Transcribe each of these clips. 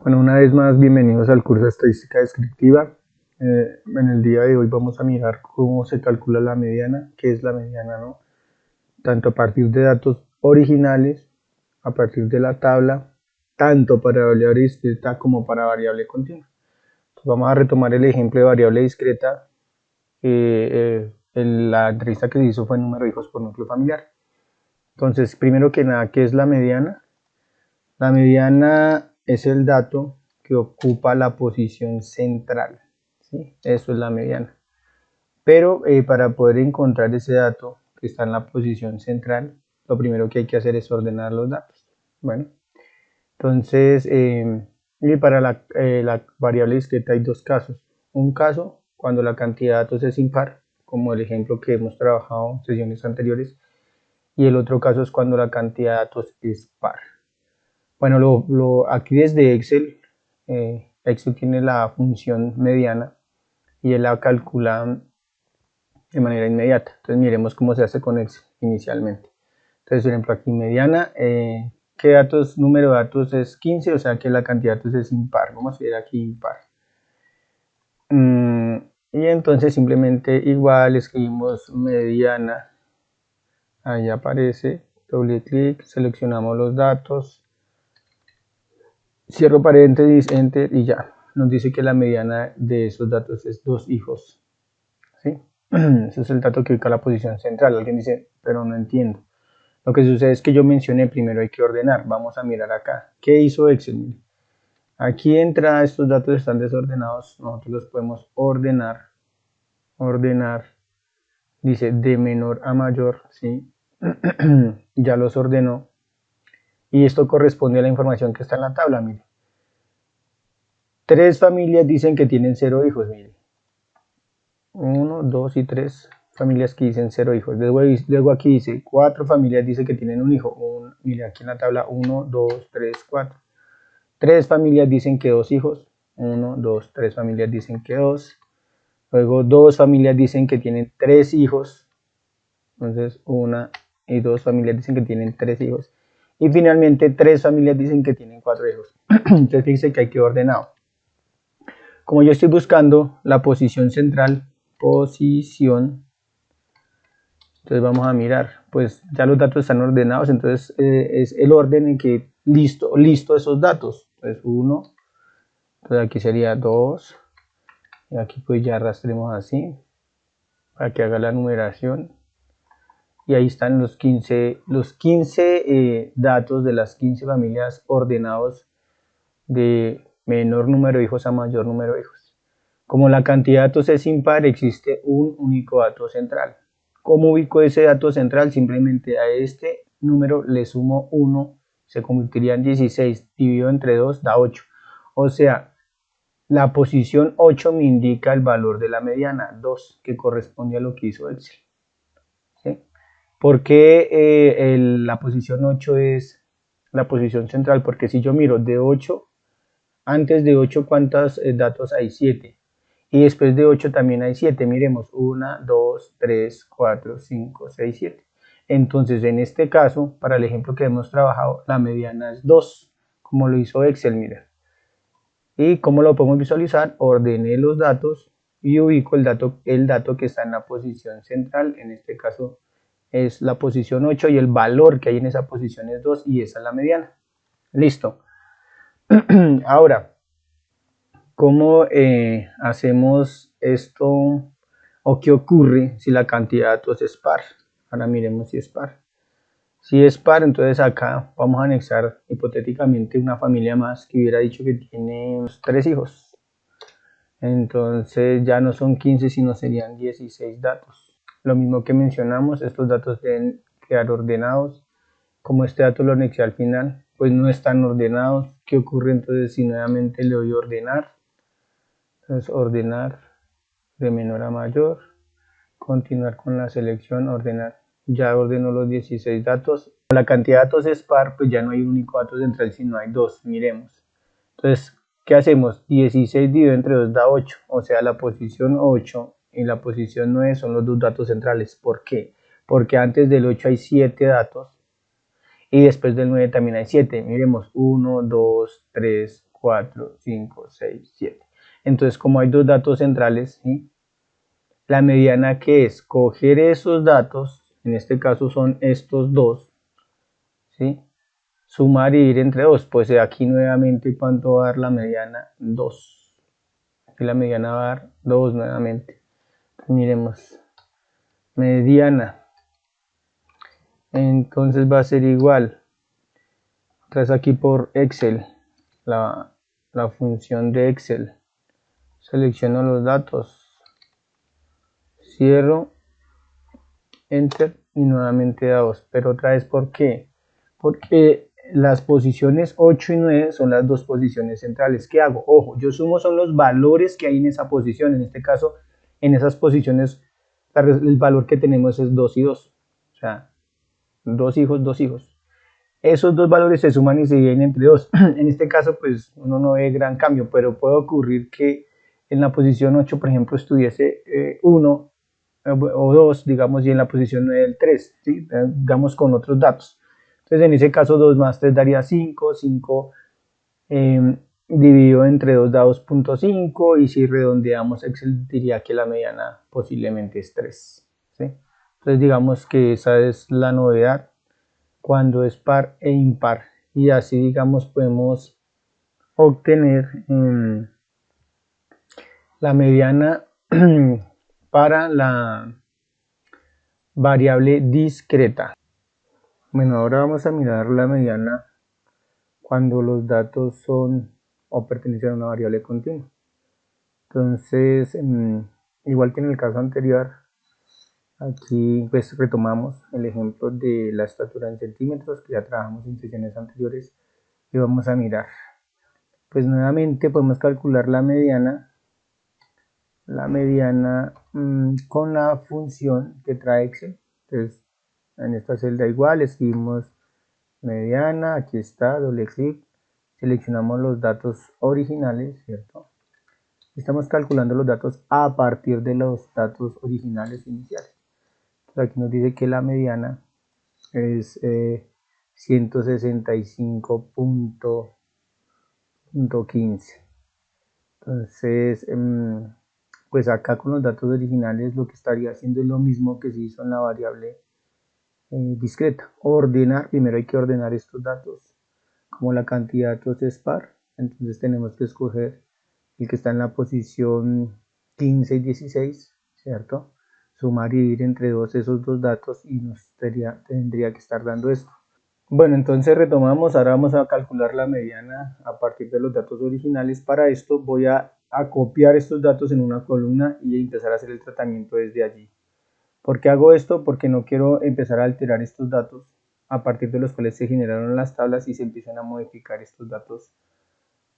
Bueno, una vez más, bienvenidos al curso de Estadística Descriptiva. En el día de hoy vamos a mirar cómo se calcula la mediana, qué es la mediana, ¿no? Tanto a partir de datos originales, a partir de la tabla, tanto para variable discreta como para variable continua. Entonces vamos a retomar el ejemplo de variable discreta. La entrevista que se hizo fue número de hijos por núcleo familiar. Entonces, primero que nada, ¿qué es la mediana? La mediana es el dato que ocupa la posición central, ¿sí? Eso es la mediana. Pero para poder encontrar ese dato que está en la posición central, lo primero que hay que hacer es ordenar los datos. Bueno, entonces, y para la variable discreta hay dos casos. Un caso cuando la cantidad de datos es impar, como el ejemplo que hemos trabajado en sesiones anteriores, y el otro caso es cuando la cantidad de datos es par. Bueno, aquí desde Excel, Excel tiene la función mediana y él la calcula de manera inmediata. Entonces miremos cómo se hace con Excel inicialmente. Entonces, por ejemplo, aquí mediana, ¿qué datos? Número de datos es 15, o sea que la cantidad de datos es impar. Vamos a ver aquí impar. Y entonces simplemente igual escribimos mediana. Ahí aparece, doble clic, seleccionamos los datos. Cierro paréntesis, enter y ya. Nos dice que la mediana de esos datos es 2 hijos. ¿Sí? Ese es el dato que ubica la posición central. Alguien dice, pero no entiendo. Lo que sucede es que yo mencioné primero hay que ordenar. Vamos a mirar acá. ¿Qué hizo Excel? Aquí entra, estos datos están desordenados. Nosotros los podemos ordenar. Ordenar. Dice de menor a mayor. ¿Sí? Ya los ordenó. Y esto corresponde a la información que está en la tabla. Mire. 3 familias dicen que tienen 0 hijos, mire. 1, 2 y 3 familias que dicen 0 hijos. Luego aquí dice 4 familias dicen que tienen un hijo. Mire aquí en la tabla 1, 2, 3, 4. 3 familias dicen que 2 hijos. 1, 2, 3 familias dicen que 2. Luego 2 familias dicen que tienen 3 hijos. Entonces 1 y 2 familias dicen que tienen 3 hijos. Y finalmente 3 familias dicen que tienen 4 hijos. Entonces fíjense que hay que ordenado. Como yo estoy buscando la posición central, entonces vamos a mirar, pues ya los datos están ordenados, entonces es el orden en que listo esos datos. Entonces 1, entonces aquí sería 2, y aquí pues ya arrastremos así, para que haga la numeración. Y ahí están los 15 datos de las 15 familias ordenados de menor número de hijos a mayor número de hijos. Como la cantidad de datos es impar, existe un único dato central. ¿Cómo ubico ese dato central? Simplemente a este número le sumo 1, se convertiría en 16, dividido entre 2 da 8. O sea, la posición 8 me indica el valor de la mediana, 2, que corresponde a lo que hizo Excel. ¿Sí? ¿Por qué la posición 8 es la posición central? Porque si yo miro de 8, antes de 8, ¿cuántos datos hay? 7. Y después de 8 también hay 7. Miremos, 1, 2, 3, 4, 5, 6, 7. Entonces, en este caso, para el ejemplo que hemos trabajado, la mediana es 2, como lo hizo Excel, mira. ¿Y cómo lo podemos visualizar? Ordené los datos y ubico el dato que está en la posición central. En este caso es la posición 8 y el valor que hay en esa posición es 2 y esa es la mediana. Listo. Ahora, ¿cómo hacemos esto o qué ocurre si la cantidad de datos es par? Ahora miremos si es par. Si es par, entonces acá vamos a anexar hipotéticamente una familia más que hubiera dicho que tiene 3 hijos. Entonces ya no son 15, sino serían 16 datos. Lo mismo que mencionamos, estos datos deben quedar ordenados. Como este dato lo anexé al final, pues no están ordenados. ¿Qué ocurre entonces si nuevamente le doy a ordenar? Entonces ordenar de menor a mayor, continuar con la selección, ordenar. Ya ordenó los 16 datos. La cantidad de datos es par, pues ya no hay un único dato central, sino hay dos. Miremos. Entonces, ¿qué hacemos? 16 dividido entre 2 da 8. O sea, la posición 8 y la posición 9 son los dos datos centrales. ¿Por qué? Porque antes del 8 hay 7 datos. Y después del 9 también hay 7. Miremos, 1, 2, 3, 4, 5, 6, 7. Entonces, como hay dos datos centrales, ¿sí? La mediana, que es coger esos datos, en este caso son estos dos, ¿sí? Sumar y dividir entre 2, pues aquí nuevamente, ¿cuánto va a dar la mediana? 2. Aquí la mediana va a dar 2 nuevamente. Entonces, miremos, mediana, entonces va a ser igual, otra vez aquí por Excel, la función de Excel, selecciono los datos, cierro, enter y nuevamente da 2, pero otra vez, ¿por qué? Porque las posiciones 8 y 9 son las dos posiciones centrales. ¿Qué hago? Ojo, yo sumo son los valores que hay en esa posición, en este caso, en esas posiciones, el valor que tenemos es 2 y 2, o sea, 2 hijos, 2 hijos. Esos dos valores se suman y se dividen entre 2. En este caso, pues uno no ve gran cambio, pero puede ocurrir que en la posición 8, por ejemplo, estuviese 1 o 2, digamos, y en la posición 9 el 3, ¿sí? Digamos con otros datos. Entonces, en ese caso, 2 más 3 daría 5, 5 dividido entre 2 da 2.5, y si redondeamos, Excel diría que la mediana posiblemente es 3, ¿sí? Entonces, digamos que esa es la novedad cuando es par e impar, y así, digamos, podemos obtener la mediana para la variable discreta. Bueno, ahora vamos a mirar la mediana cuando los datos son o pertenecen a una variable continua. Entonces, igual que en el caso anterior, aquí pues retomamos el ejemplo de la estatura en centímetros que ya trabajamos en sesiones anteriores, y vamos a mirar. Pues nuevamente podemos calcular la mediana con la función que trae Excel. Entonces, en esta celda igual escribimos mediana, aquí está, doble clic, seleccionamos los datos originales, ¿cierto? Estamos calculando los datos a partir de los datos originales iniciales. Entonces, aquí nos dice que la mediana es 165.15. Entonces, pues acá con los datos originales lo que estaría haciendo es lo mismo que se hizo en la variable discreta. Ordenar, primero hay que ordenar estos datos. Como la cantidad de datos es par, entonces tenemos que escoger el que está en la posición 15 y 16, ¿cierto? Sumar y dividir entre esos dos datos y nos tendría que estar dando esto. Bueno, entonces retomamos, ahora vamos a calcular la mediana a partir de los datos originales. Para esto voy a copiar estos datos en una columna y empezar a hacer el tratamiento desde allí. ¿Por qué hago esto? Porque no quiero empezar a alterar estos datos a partir de los cuales se generaron las tablas y se empiezan a modificar estos datos.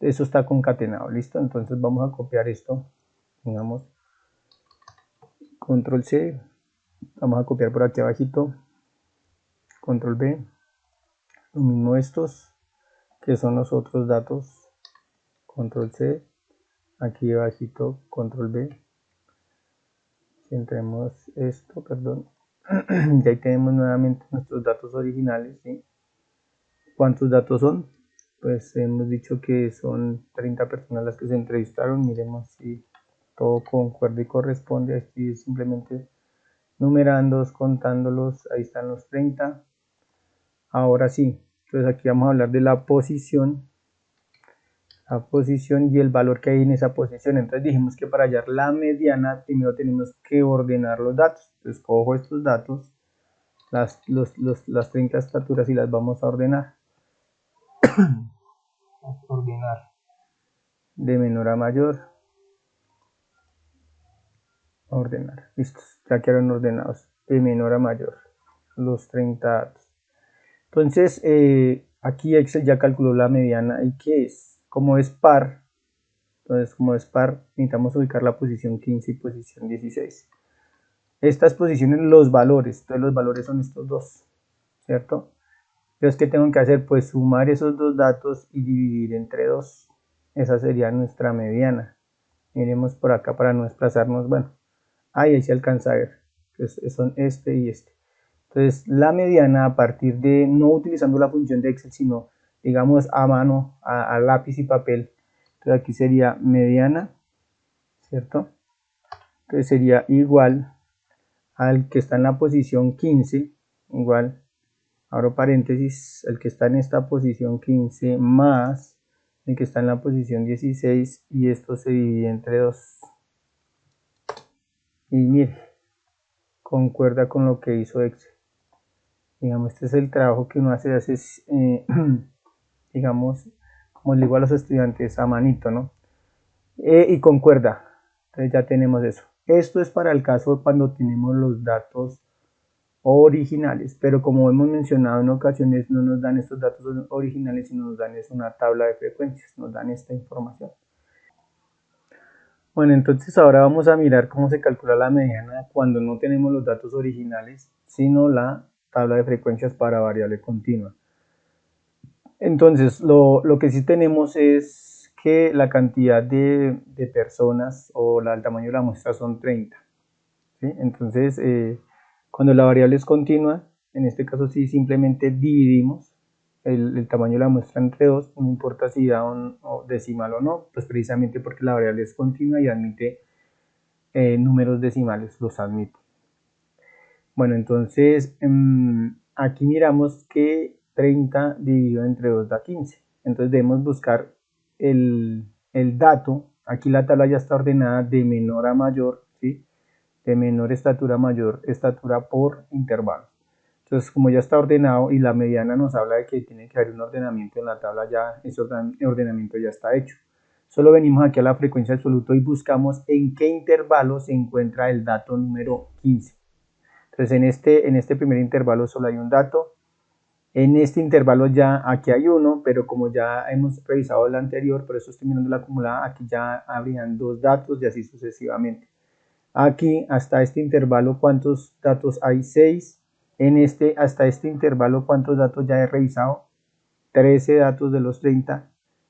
Eso está concatenado, ¿listo? Entonces vamos a copiar esto, digamos, control C, vamos a copiar por aquí abajito, control B, lo mismo estos, que son los otros datos, control C, aquí abajito, control B, centremos esto, perdón, y ahí tenemos nuevamente nuestros datos originales, ¿sí? ¿Cuántos datos son? Pues hemos dicho que son 30 personas las que se entrevistaron. Miremos si todo concuerda y corresponde. Aquí simplemente numerando, contándolos, ahí están los 30. Ahora sí, entonces aquí vamos a hablar de la posición y el valor que hay en esa posición. Entonces dijimos que para hallar la mediana primero tenemos que ordenar los datos. Entonces cojo estos datos, las 30 estaturas, y las vamos a ordenar. De menor a mayor, ordenar, listo, ya quedaron ordenados de menor a mayor los 30 datos. Entonces aquí Excel ya calculó la mediana, y que es, como es par, entonces como es par necesitamos ubicar la posición 15 y posición 16. Estas posiciones, los valores, entonces los valores son estos dos, ¿cierto? Entonces, ¿qué tengo que hacer? Pues sumar esos dos datos y dividir entre 2. Esa sería nuestra mediana. Miremos por acá para no desplazarnos. Bueno, ahí se alcanza a ver. Entonces, son este y este. Entonces, la mediana, a partir de, no utilizando la función de Excel, sino digamos a mano, a lápiz y papel. Entonces aquí sería mediana, ¿cierto? Entonces sería igual al que está en la posición 15, igual, abro paréntesis, el que está en esta posición 15 más el que está en la posición 16, y esto se divide entre 2. Y mire, concuerda con lo que hizo Excel. Digamos, este es el trabajo que uno hace digamos, como le digo a los estudiantes, a manito, ¿no? Y concuerda. Entonces ya tenemos eso. Esto es para el caso de cuando tenemos los datos originales, pero como hemos mencionado en ocasiones, no nos dan estos datos originales, sino nos dan es una tabla de frecuencias, nos dan esta información. Bueno, entonces ahora vamos a mirar cómo se calcula la mediana cuando no tenemos los datos originales, sino la tabla de frecuencias para variable continua. Entonces, lo que sí tenemos es que la cantidad de personas o el tamaño de la muestra son 30. ¿Sí? Entonces, cuando la variable es continua, en este caso sí simplemente dividimos el tamaño de la muestra entre 2, no importa si da un decimal o no, pues precisamente porque la variable es continua y admite números decimales, los admite. Bueno, entonces aquí miramos que 30 dividido entre 2 da 15. Entonces debemos buscar el dato. Aquí la tabla ya está ordenada de menor a mayor, ¿sí? De menor estatura a mayor estatura por intervalo. Entonces, como ya está ordenado y la mediana nos habla de que tiene que haber un ordenamiento en la tabla, ya ese ordenamiento ya está hecho. Solo venimos aquí a la frecuencia absoluta y buscamos en qué intervalo se encuentra el dato número 15. Entonces en este primer intervalo solo hay un dato, en este intervalo ya aquí hay uno, pero como ya hemos revisado el anterior, por eso estoy mirando la acumulada, aquí ya habrían 2 datos y así sucesivamente. Aquí hasta este intervalo, ¿cuántos datos hay? 6. Hasta este intervalo, ¿cuántos datos ya he revisado? 13 datos de los 30.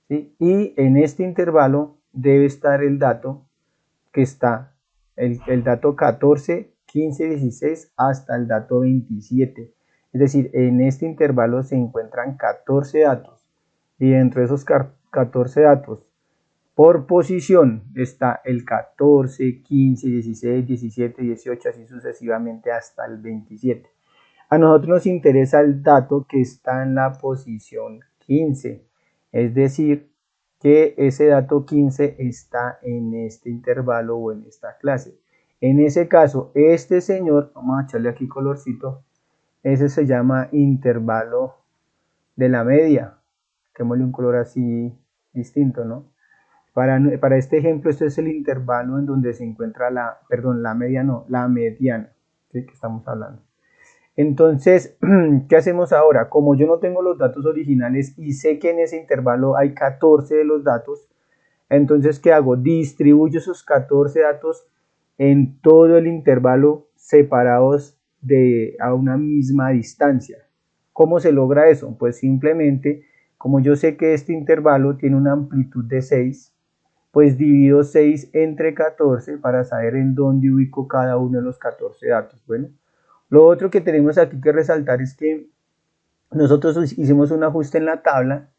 ¿Sí? Y en este intervalo debe estar el dato que está, el dato 14, 15, 16 hasta el dato 27. Es decir, en este intervalo se encuentran 14 datos y dentro de esos 14 datos por posición está el 14, 15, 16, 17, 18, así sucesivamente hasta el 27. A nosotros nos interesa el dato que está en la posición 15, es decir, que ese dato 15 está en este intervalo o en esta clase. En ese caso, este señor, vamos a echarle aquí colorcito, ese se llama intervalo de la media. Démosle un color así distinto, ¿no? Para este ejemplo, este es el intervalo en donde se encuentra la media no, la mediana, ¿sí? Que estamos hablando. Entonces, ¿qué hacemos ahora? Como yo no tengo los datos originales y sé que en ese intervalo hay 14 de los datos, entonces, ¿qué hago? Distribuyo esos 14 datos en todo el intervalo separados a una misma distancia. ¿Cómo se logra eso? Pues simplemente, como yo sé que este intervalo tiene una amplitud de 6, pues divido 6 entre 14 para saber en dónde ubico cada uno de los 14 datos. Bueno, lo otro que tenemos aquí que resaltar es que nosotros hicimos un ajuste en la tabla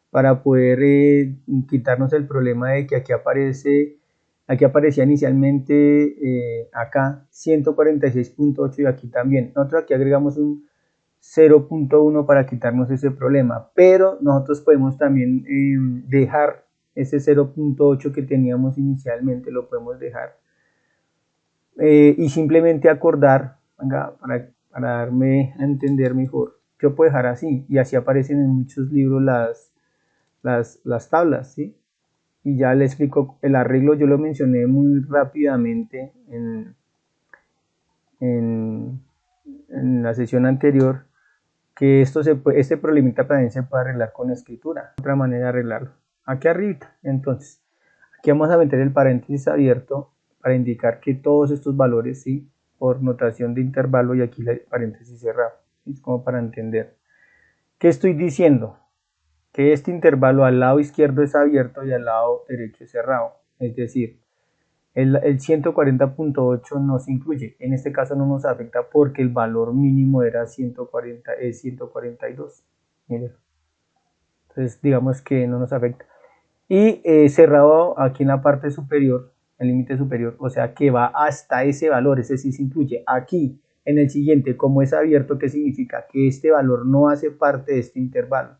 para poder quitarnos el problema de que aquí aparecía inicialmente acá 146.8 y aquí también. Nosotros aquí agregamos un 0.1 para quitarnos ese problema, pero nosotros podemos también dejar ese 0.8 que teníamos inicialmente, lo podemos dejar y simplemente acordar, venga, para darme a entender mejor, yo puedo dejar así y así aparecen en muchos libros las tablas, ¿sí? Y ya le explico el arreglo, yo lo mencioné muy rápidamente en, en la sesión anterior, que este problemita también se puede arreglar con escritura, otra manera de arreglarlo. Aquí arriba, entonces, aquí vamos a meter el paréntesis abierto para indicar que todos estos valores, sí, por notación de intervalo y aquí el paréntesis cerrado, ¿sí? Es como para entender. ¿Qué estoy diciendo? Que este intervalo al lado izquierdo es abierto y al lado derecho es cerrado. Es decir, el 140.8 no se incluye. En este caso no nos afecta porque el valor mínimo era 142. Miren. Entonces digamos que no nos afecta. Y cerrado aquí en la parte superior, el límite superior, o sea que va hasta ese valor, ese sí se incluye. Aquí en el siguiente, como es abierto, ¿qué significa? Que este valor no hace parte de este intervalo.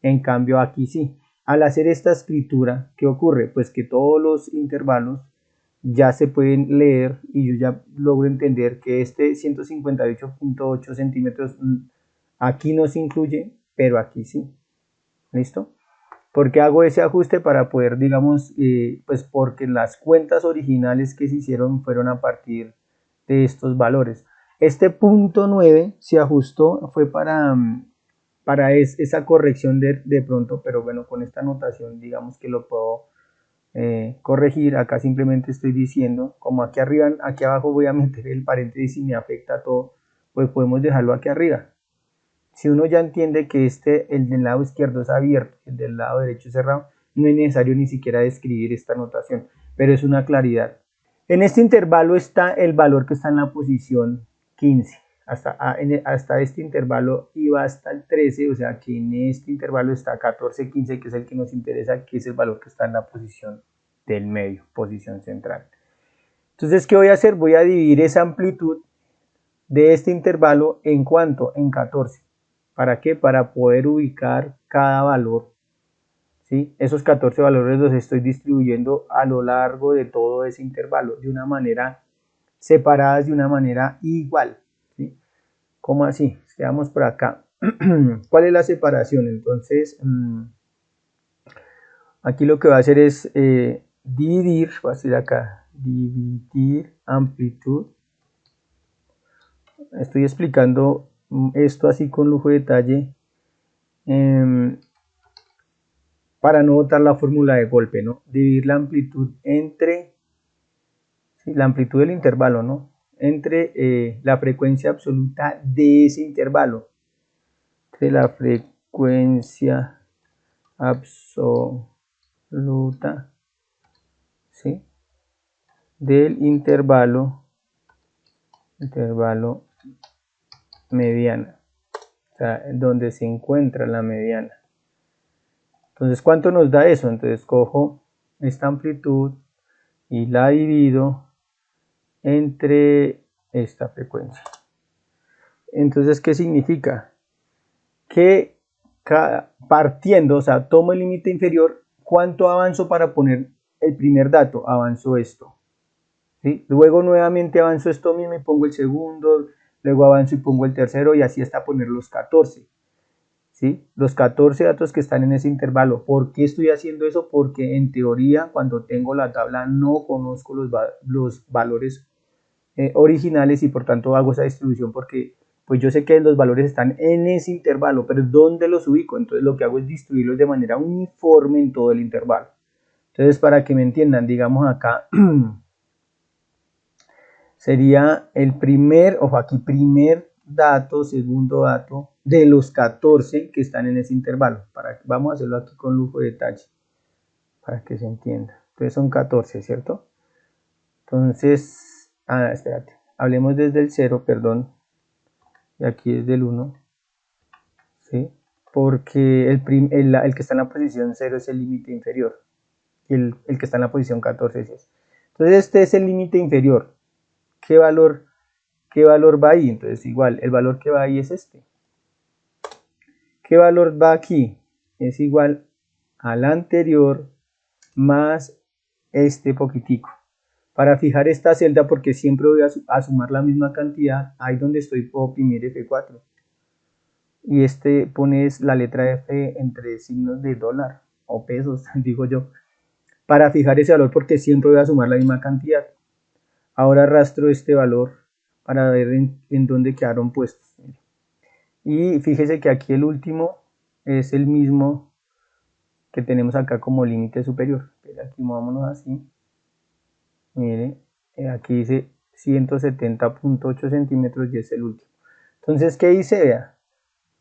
En cambio aquí sí. Al hacer esta escritura, ¿qué ocurre? Pues que todos los intervalos ya se pueden leer y yo ya logro entender que este 158.8 centímetros aquí no se incluye, pero aquí sí. ¿Listo? ¿Por qué hago ese ajuste? Para poder, digamos, pues porque las cuentas originales que se hicieron fueron a partir de estos valores. Este punto 9 se ajustó, fue para esa corrección de pronto, pero bueno, con esta anotación digamos que lo puedo corregir. Acá simplemente estoy diciendo, como aquí arriba, aquí abajo voy a meter el paréntesis y me afecta todo, pues podemos dejarlo aquí arriba. Si uno ya entiende que el del lado izquierdo es abierto, el del lado derecho es cerrado, no es necesario ni siquiera describir esta notación, pero es una claridad. En este intervalo está el valor que está en la posición 15. Hasta este intervalo iba hasta el 13, o sea que en este intervalo está 14, 15, que es el que nos interesa, que es el valor que está en la posición del medio, posición central. Entonces, ¿qué voy a hacer? Voy a dividir esa amplitud de este intervalo en ¿cuánto? En 14. ¿Para qué? Para poder ubicar cada valor. ¿Sí? Esos 14 valores los estoy distribuyendo a lo largo de todo ese intervalo, de una manera separadas, de una manera igual. ¿Sí? ¿Cómo así? Quedamos por acá. ¿Cuál es la separación? Entonces, aquí lo que va a hacer es dividir, voy a decir acá, dividir amplitud. Estoy explicando esto así con lujo de detalle para no botar la fórmula de golpe, ¿no? Dividir la amplitud entre, ¿sí? La amplitud del intervalo, ¿no? Entre la frecuencia absoluta de ese intervalo. Entre la frecuencia absoluta, ¿sí? Del intervalo mediana, o sea, donde se encuentra la mediana. Entonces, ¿cuánto nos da eso? Entonces, cojo esta amplitud y la divido entre esta frecuencia. Entonces, ¿qué significa? Que partiendo, o sea, tomo el límite inferior, ¿cuánto avanzo para poner el primer dato? Avanzo esto. ¿Sí? Luego nuevamente avanzo esto mismo y pongo el segundo, luego avanzo y pongo el tercero y así hasta poner los 14. ¿Sí? Los 14 datos que están en ese intervalo. ¿Por qué estoy haciendo eso? Porque en teoría cuando tengo la tabla no conozco los valores originales y por tanto hago esa distribución porque pues yo sé que los valores están en ese intervalo, pero ¿dónde los ubico? Entonces lo que hago es distribuirlos de manera uniforme en todo el intervalo. Entonces para que me entiendan, digamos acá sería el primer, ojo aquí, primer dato, segundo dato de los 14 que están en ese intervalo. Vamos a hacerlo aquí con lujo de detalle para que se entienda. Entonces son 14, ¿cierto? Entonces, espérate, hablemos desde el 0, perdón, y aquí desde el 1, ¿sí? Porque el que está en la posición 0 es el límite inferior, y el que está en la posición 14 es ese. Entonces este es el límite inferior. ¿Qué valor va ahí? Entonces igual, el valor que va ahí es este. ¿Qué valor va aquí? Es igual al anterior más este poquitico. Para fijar esta celda, porque siempre voy a sumar la misma cantidad, ahí donde estoy puedo oprimir F4. Y pones la letra F entre signos de dólar o pesos, digo yo, para fijar ese valor porque siempre voy a sumar la misma cantidad. Ahora arrastro este valor para ver en dónde quedaron puestos. Y fíjese que aquí el último es el mismo que tenemos acá como límite superior. Pero aquí movámonos así. Mire, aquí dice 170.8 centímetros y es el último. Entonces, ¿qué hice? Vea,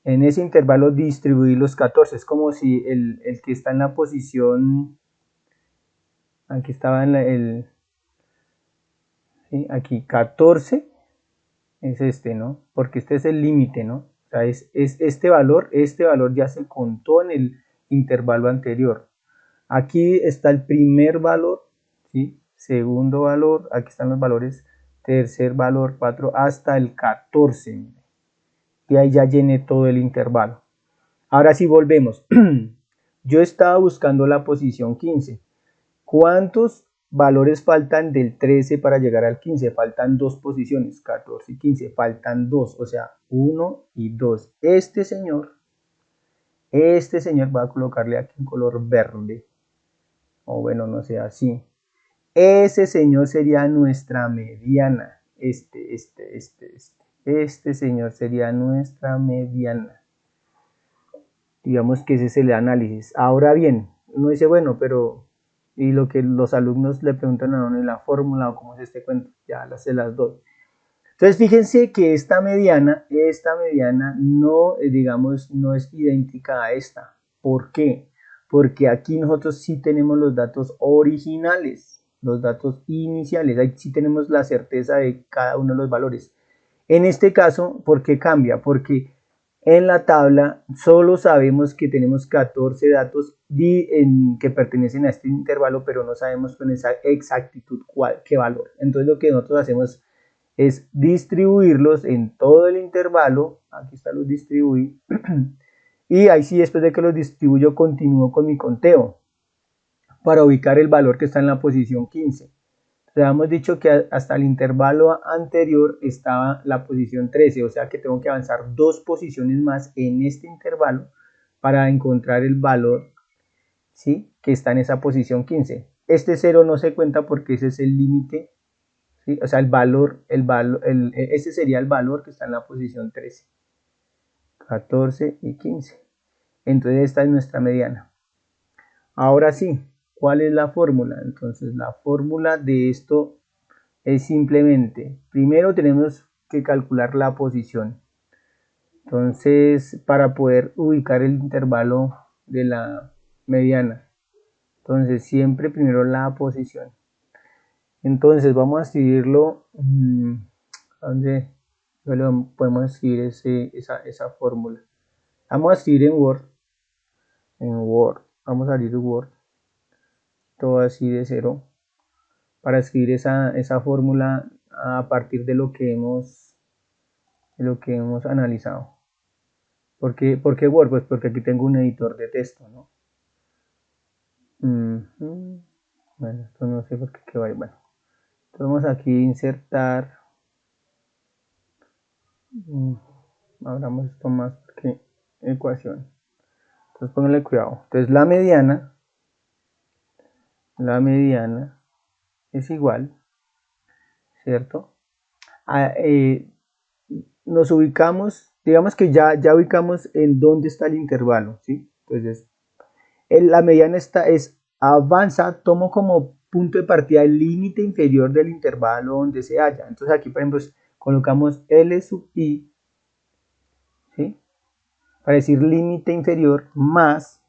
en ese intervalo distribuí los 14. Es como si el que está en la posición, aquí estaba en ¿sí? Aquí 14 es este, ¿no? Porque este es el límite, ¿no? O sea, es este valor ya se contó intervalo anterior. Aquí está el primer valor, ¿sí? Segundo valor, aquí están los valores, tercer valor, 4, hasta el 14. Y ahí ya llené todo el intervalo. Ahora sí volvemos. Yo estaba buscando la posición 15. ¿Cuántos valores faltan del 13 para llegar al 15? Faltan dos posiciones, 14 y 15. Faltan dos, o sea, 1 y 2. Este señor va a colocarle aquí un color verde. O bueno, no sé, así. Ese señor sería nuestra mediana. Este señor sería nuestra mediana. Digamos que ese es el análisis. Ahora bien, uno dice, bueno, pero y lo que los alumnos le preguntan a uno en la fórmula o cómo es este cuento, ya se las doy. Entonces fíjense que esta mediana no, digamos, no es idéntica a esta. ¿Por qué? Porque aquí nosotros sí tenemos los datos originales, los datos iniciales, ahí sí tenemos la certeza de cada uno de los valores. En este caso, ¿por qué cambia? Porque en la tabla solo sabemos que tenemos 14 datos que pertenecen a este intervalo, pero no sabemos con esa exactitud qué valor. Entonces lo que nosotros hacemos es distribuirlos en todo el intervalo. Aquí está los distribuí. Y ahí sí, después de que los distribuyo, continúo con mi conteo para ubicar el valor que está en la posición 15. Habíamos dicho que hasta el intervalo anterior estaba la posición 13, o sea que tengo que avanzar dos posiciones más en este intervalo para encontrar el valor, ¿sí?, que está en esa posición 15. Este 0 no se cuenta porque ese es el límite, ¿sí? O sea, ese sería el valor que está en la posición 13, 14 y 15. Entonces esta es nuestra mediana. Ahora sí, ¿cuál es la fórmula? Entonces la fórmula de esto es simplemente, primero tenemos que calcular la posición. Entonces, para poder ubicar el intervalo de la mediana, entonces siempre primero la posición. Entonces vamos a escribirlo, ¿dónde podemos escribir esa fórmula? Vamos a escribir en Word, vamos a abrir Word, todo así de cero, para escribir esa fórmula a partir de lo que hemos analizado. ¿Por qué Word? Pues porque aquí tengo un editor de texto, ¿no? Bueno, esto no sé por qué va a ir. Bueno, entonces vamos aquí a insertar. Abramos esto más porque ecuación. Entonces pónganle cuidado. Entonces la mediana es igual, ¿cierto? Nos ubicamos, digamos que ya ubicamos en dónde está el intervalo, ¿sí? Entonces la mediana avanza, tomo como punto de partida el límite inferior del intervalo donde se halla. Entonces aquí, por ejemplo, colocamos L sub I, ¿sí?, para decir límite inferior más,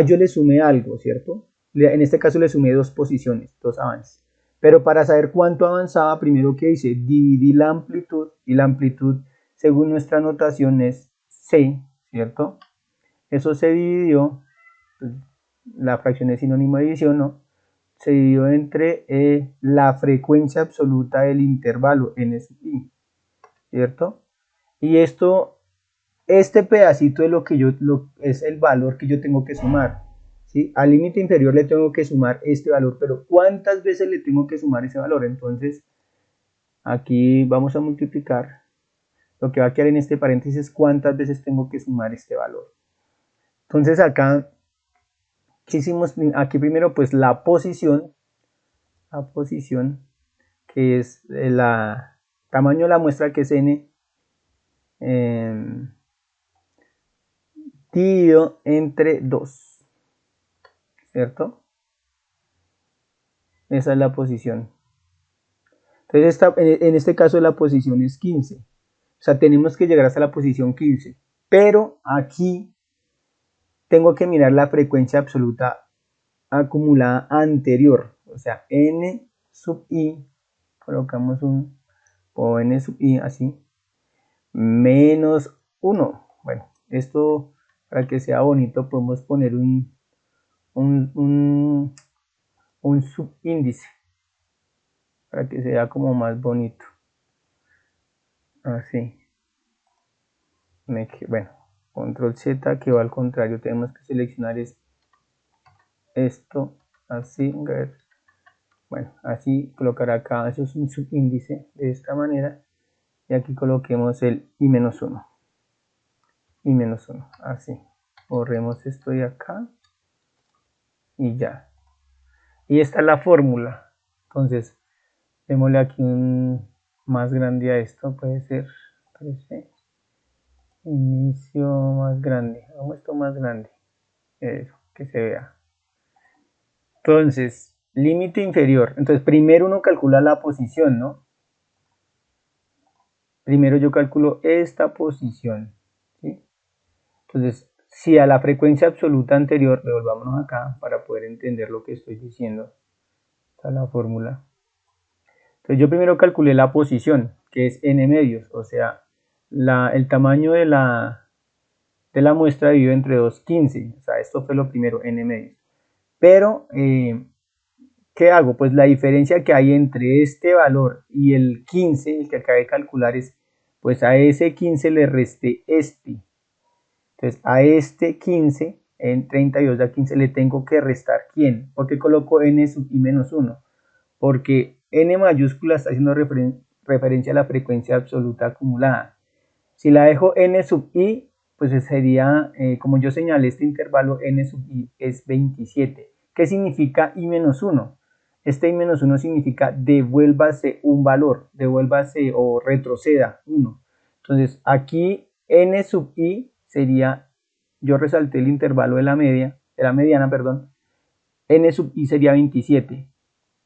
yo le sumé algo, ¿cierto? En este caso le sumé dos posiciones, dos avances. Pero para saber cuánto avanzaba, primero que hice, dividí la amplitud, y la amplitud, según nuestra notación, es C, ¿cierto? Eso se dividió, pues, la fracción es sinónimo de división, ¿no? Se dividió entre la frecuencia absoluta del intervalo, n sub i, ¿cierto? Y este pedacito es es el valor que yo tengo que sumar, ¿sí? Al límite inferior le tengo que sumar este valor, pero ¿cuántas veces le tengo que sumar ese valor? Entonces, aquí vamos a multiplicar. Lo que va a quedar en este paréntesis es cuántas veces tengo que sumar este valor. Entonces acá, ¿qué hicimos? Aquí primero pues la posición, que es la tamaño de la muestra, que es n, dividido entre 2, ¿cierto? Esa es la posición. Entonces en este caso la posición es 15. O sea, tenemos que llegar hasta la posición 15. Pero aquí tengo que mirar la frecuencia absoluta acumulada anterior. O sea, n sub i, colocamos o n sub i así, menos 1. Bueno, esto para que sea bonito podemos poner un subíndice para que sea como más bonito, así. Bueno, control Z que va al contrario, tenemos que seleccionar esto así. Bueno, así colocar acá, eso es un subíndice de esta manera, y aquí coloquemos el i-1 así. Borremos esto de acá y ya. Y esta es la fórmula. Entonces démosle aquí un más grande a esto, puede ser 13. Inicio más grande, vamos esto más grande, eso, que se vea. Entonces, límite inferior. Entonces, primero uno calcula la posición, ¿no? Primero yo calculo esta posición, ¿sí? Entonces, si a la frecuencia absoluta anterior, devolvámonos acá para poder entender lo que estoy diciendo. Esta es la fórmula. Entonces, yo primero calculé la posición, que es n medios, o sea, el tamaño de la muestra dividido entre 2,15. O sea, esto fue lo primero, n medios. Pero, ¿qué hago? Pues la diferencia que hay entre este valor y el 15, el que acabé de calcular, es, pues a ese 15 le resté este. Entonces a este 15, en 32 a 15 le tengo que restar ¿quién? ¿Por qué coloco n sub i menos 1? Porque n mayúscula está haciendo referencia a la frecuencia absoluta acumulada. Si la dejo n sub i, pues sería, como yo señalé, este intervalo n sub i es 27. ¿Qué significa i menos 1? Este i menos 1 significa devuélvase un valor, devuélvase o retroceda 1. Entonces aquí n sub i sería, yo resalté el intervalo de la mediana, perdón, n sub i sería 27.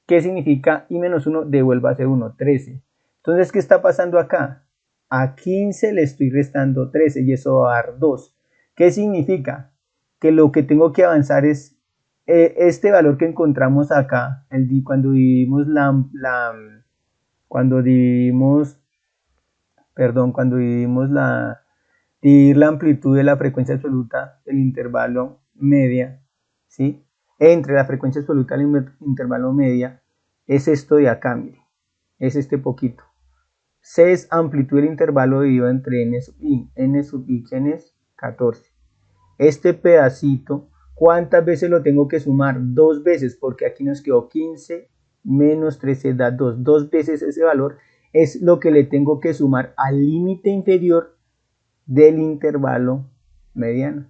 ¿Qué significa i menos 1? Devuélvase 1, 13. Entonces, ¿qué está pasando acá? A 15 le estoy restando 13 y eso va a dar 2. ¿Qué significa? Que lo que tengo que avanzar es este valor que encontramos acá, cuando dividimos dividir la amplitud de la frecuencia absoluta del intervalo media, ¿sí? Entre la frecuencia absoluta del intervalo media, es esto de acá, mire, es este poquito. C es amplitud del intervalo dividido entre n sub i, ¿quién es? 14. Este pedacito, ¿cuántas veces lo tengo que sumar? 2 veces, porque aquí nos quedó 15 menos 13 da 2. 2 veces ese valor es lo que le tengo que sumar al límite inferior del intervalo mediano.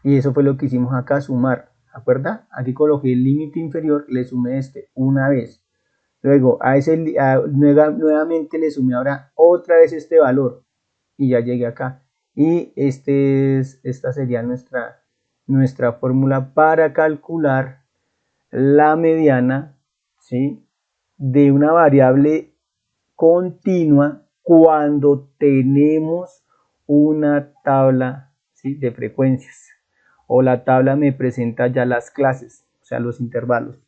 Y eso fue lo que hicimos acá, sumar. ¿Acuerda? Aquí coloqué el límite inferior, le sumé este una vez. Luego nuevamente le sumé ahora otra vez este valor. Y ya llegué acá. Y esta sería nuestra fórmula para calcular la mediana, ¿sí?, de una variable continua cuando tenemos una tabla, ¿sí?, de frecuencias, o la tabla me presenta ya las clases, o sea, los intervalos.